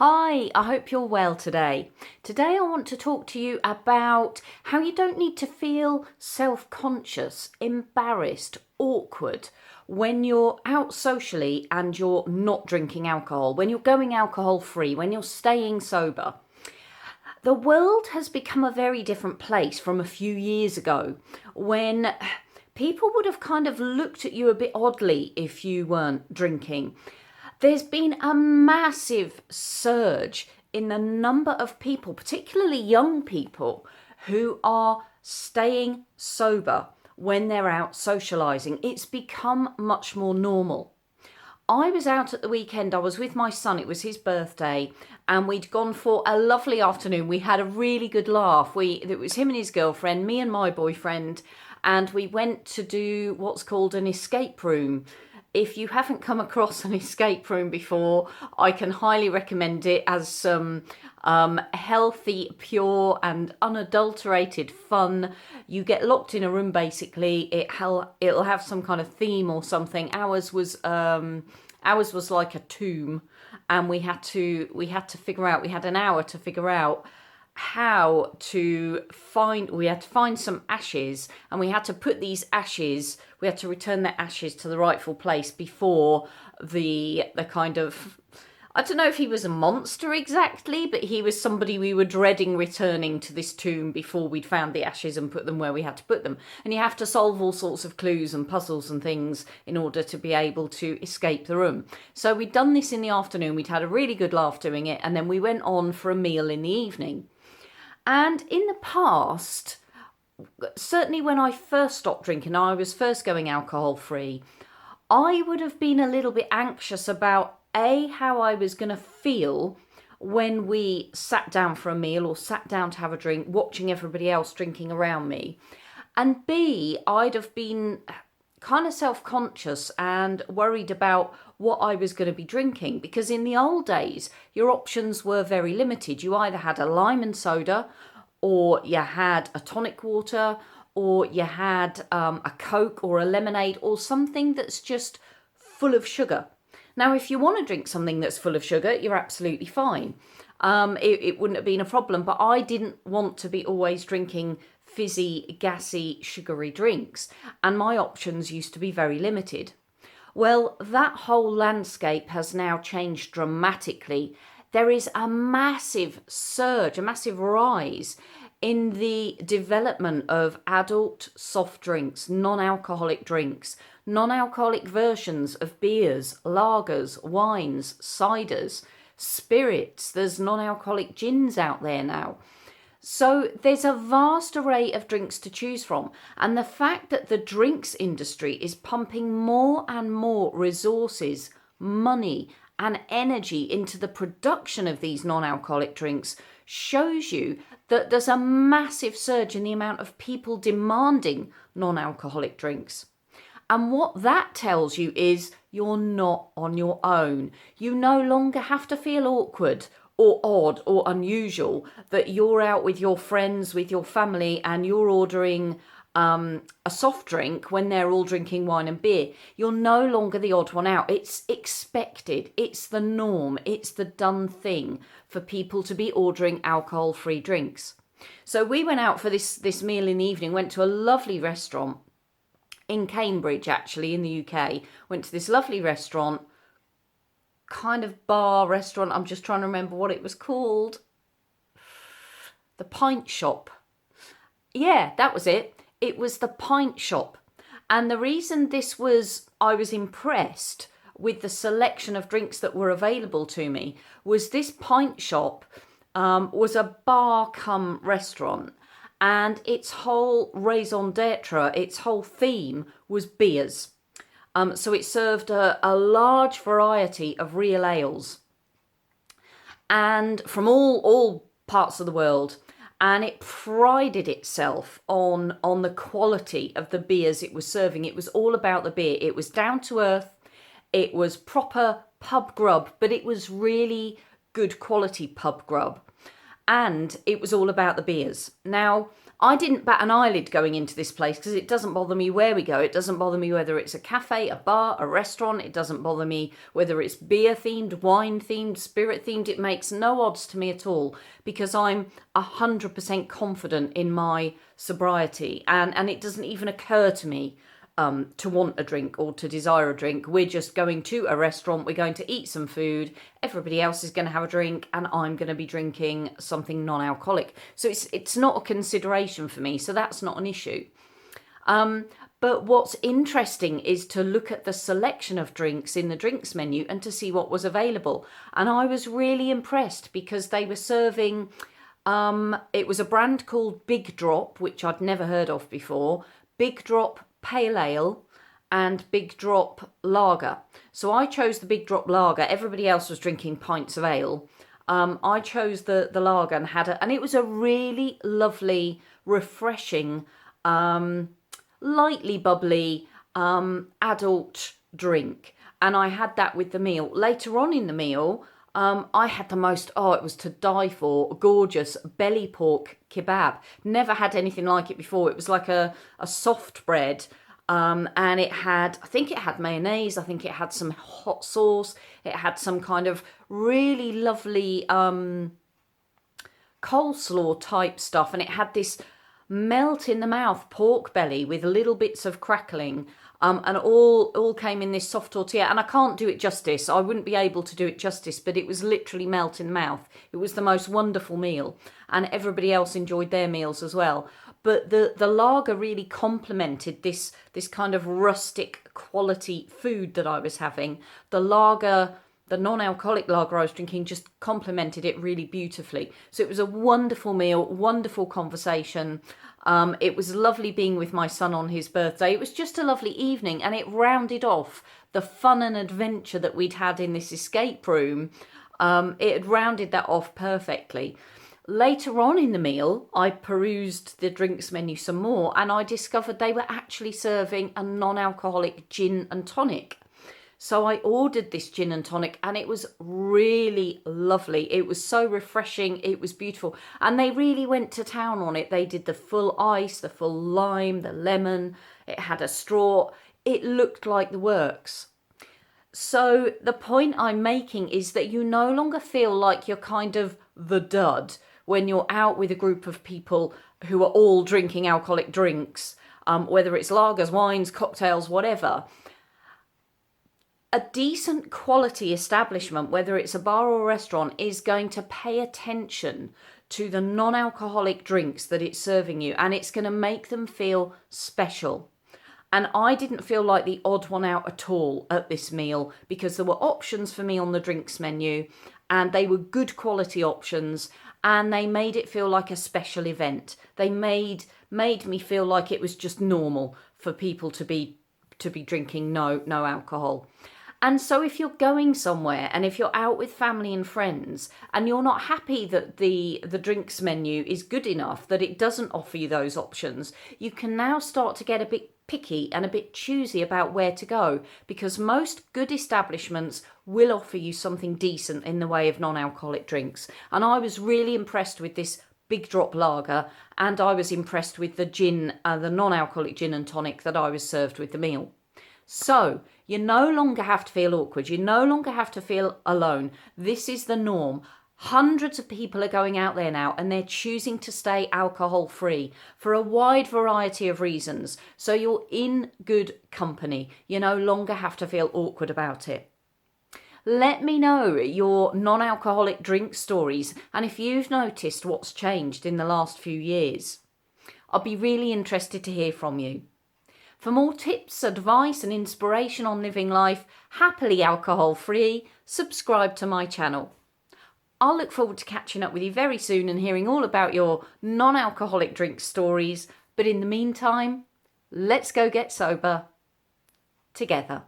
Hi, I hope you're well today. Today I want to talk to you about how you don't need to feel self-conscious, embarrassed, awkward when you're out socially and you're not drinking alcohol, when you're going alcohol free, when you're staying sober. The world has become a very different place from a few years ago when people would have kind of looked at you a bit oddly if you weren't drinking. There's been a massive surge in the number of people, particularly young people, who are staying sober when they're out socialising. It's become much more normal. I was out at the weekend, I was with my son, it was his birthday, and we'd gone for a lovely afternoon. We had a really good laugh. It was him and his girlfriend, me and my boyfriend, and we went to do what's called an escape room. If you haven't come across an escape room before, I can highly recommend it as some healthy, pure and unadulterated fun. You get locked in a room basically. It'll have some kind of theme or something. Ours was like a tomb, and we had to figure out. We had an hour to figure out how to find. We had to find some ashes, and we had to put these ashes. We had to return the ashes to the rightful place before the kind of, I don't know if he was a monster exactly, but he was somebody we were dreading returning to this tomb before we'd found the ashes and put them where we had to put them. And you have to solve all sorts of clues and puzzles and things in order to be able to escape the room. So we'd done this in the afternoon, we'd had a really good laugh doing it, and then we went on for a meal in the evening. And in the past, certainly when I first stopped drinking, I was first going alcohol free, I would have been a little bit anxious about how I was going to feel when we sat down for a meal or sat down to have a drink, watching everybody else drinking around me. And B, I'd have been kind of self-conscious and worried about what I was going to be drinking, because in the old days, your options were very limited. You either had a lime and soda, or you had a tonic water, or you had a Coke or a lemonade or something that's just full of sugar. Now, if you want to drink something that's full of sugar, you're absolutely fine. It wouldn't have been a problem, but I didn't want to be always drinking fizzy, gassy, sugary drinks, and my options used to be very limited. Well, that whole landscape has now changed dramatically. There is a massive surge, a massive rise in the development of adult soft drinks, non-alcoholic drinks, non-alcoholic versions of beers, lagers, wines, ciders, spirits. There's non-alcoholic gins out there now. So there's a vast array of drinks to choose from. And the fact that the drinks industry is pumping more and more resources, money, and energy into the production of these non-alcoholic drinks shows you that there's a massive surge in the amount of people demanding non-alcoholic drinks. And what that tells you is you're not on your own. You no longer have to feel awkward or odd or unusual that you're out with your friends, with your family, and you're ordering a soft drink when they're all drinking wine and beer. You're no longer the odd one out. It's expected. It's the norm. It's the done thing for people to be ordering alcohol-free drinks. So we went out for this meal in the evening, went to a lovely restaurant in Cambridge, actually, in the UK. Went to this lovely restaurant, kind of bar restaurant. I'm just trying to remember what it was called. The Pint Shop. Yeah, that was it. It was the Pint Shop. And the reason I was impressed with the selection of drinks that were available to me was this Pint Shop was a bar cum restaurant, and its whole raison d'etre, its whole theme was beers. So it served a large variety of real ales, and from all parts of the world. And it prided itself on the quality of the beers it was serving. It was all about the beer. It was down to earth. It was proper pub grub, but it was really good quality pub grub. And it was all about the beers. Now, I didn't bat an eyelid going into this place because it doesn't bother me where we go. It doesn't bother me whether it's a cafe, a bar, a restaurant. It doesn't bother me whether it's beer themed, wine themed, spirit themed. It makes no odds to me at all because I'm 100% confident in my sobriety, and it doesn't even occur to me to want a drink or to desire a drink. We're just going to a restaurant, we're going to eat some food, everybody else is going to have a drink, and I'm going to be drinking something non-alcoholic. So it's not a consideration for me, so that's not an issue. But what's interesting is to look at the selection of drinks in the drinks menu and to see what was available. And I was really impressed because they were serving, it was a brand called Big Drop, which I'd never heard of before. Big Drop Pale Ale and Big Drop Lager. So I chose the Big Drop Lager. Everybody else was drinking pints of ale. I chose the lager and and it was a really lovely, refreshing, lightly bubbly adult drink. And I had that with the meal. Later on in the meal, I had the most, it was to die for, gorgeous belly pork kebab. Never had anything like it before. It was like a soft bread, and it had, I think it had mayonnaise, I think it had some hot sauce, it had some kind of really lovely coleslaw type stuff, and it had this melt in the mouth pork belly with little bits of crackling. And all came in this soft tortilla, and I can't do it justice. I wouldn't be able to do it justice, but it was literally melt in the mouth. It was the most wonderful meal, and everybody else enjoyed their meals as well. But the lager really complemented this kind of rustic quality food that I was having. The lager, the non-alcoholic lager I was drinking, just complemented it really beautifully. So it was a wonderful meal, wonderful conversation. It was lovely being with my son on his birthday. It was just a lovely evening, and it rounded off the fun and adventure that we'd had in this escape room. It had rounded that off perfectly. Later on in the meal, I perused the drinks menu some more, and I discovered they were actually serving a non-alcoholic gin and tonic. So I ordered this gin and tonic, and it was really lovely. It was so refreshing. It was beautiful. And they really went to town on it. They did the full ice, the full lime, the lemon. It had a straw. It looked like the works. So the point I'm making is that you no longer feel like you're kind of the dud when you're out with a group of people who are all drinking alcoholic drinks, whether it's lagers, wines, cocktails, whatever. A decent quality establishment, whether it's a bar or a restaurant, is going to pay attention to the non-alcoholic drinks that it's serving you, and it's going to make them feel special. And I didn't feel like the odd one out at all at this meal because there were options for me on the drinks menu, and they were good quality options, and they made it feel like a special event. They made me feel like it was just normal for people to be drinking no alcohol. And so if you're going somewhere and if you're out with family and friends and you're not happy that the drinks menu is good enough, that it doesn't offer you those options, you can now start to get a bit picky and a bit choosy about where to go, because most good establishments will offer you something decent in the way of non-alcoholic drinks. And I was really impressed with this Big Drop Lager, and I was impressed with the gin, the non-alcoholic gin and tonic that I was served with the meal. So you no longer have to feel awkward. You no longer have to feel alone. This is the norm. Hundreds of people are going out there now, and they're choosing to stay alcohol free for a wide variety of reasons. So you're in good company. You no longer have to feel awkward about it. Let me know your non-alcoholic drink stories, and if you've noticed what's changed in the last few years. I'll be really interested to hear from you. For more tips, advice and inspiration on living life happily alcohol-free, subscribe to my channel. I'll look forward to catching up with you very soon and hearing all about your non-alcoholic drink stories. But in the meantime, let's go get sober together.